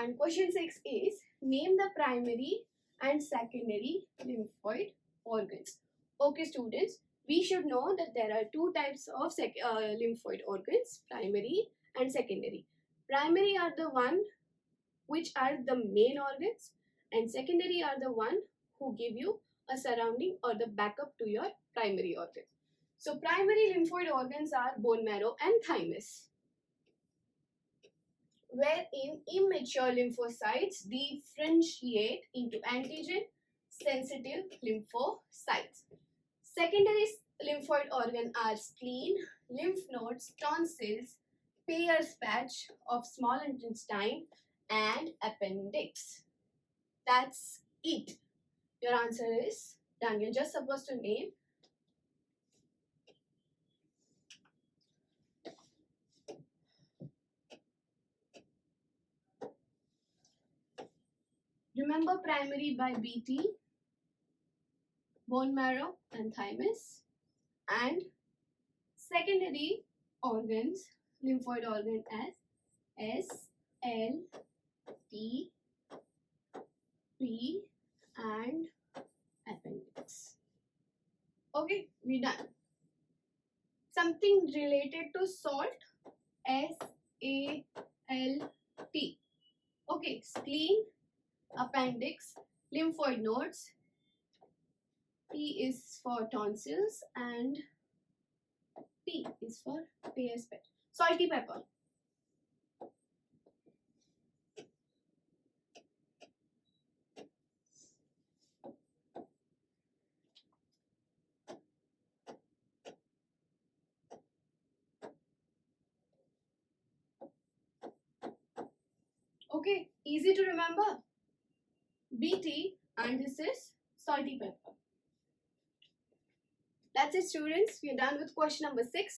And question 6 is, name the primary and secondary lymphoid organs. Okay students, we should know that there are two types of lymphoid organs, primary and secondary. Primary are the one which are the main organs, and secondary are the one who give you a surrounding or the backup to your primary organ. So primary lymphoid organs are bone marrow and thymus, wherein immature lymphocytes differentiate into antigen sensitive lymphocytes. Secondary lymphoid organ are spleen, lymph nodes, tonsils, Peyer's patch of small intestine, and appendix. That's it. Your answer is done. You're just supposed to name. Remember primary by BT, bone marrow and thymus, and secondary organs, lymphoid organ as S, L, T, P, and appendix. Okay, we're done. Something related to salt, S, A, L, T. Okay, spleen, appendix, lymphoid nodes. P is for tonsils and P is for Peyer's patch. Salty pepper. Okay, easy to remember. BT, and this is salty pepper. That's it students, we are done with question number 6.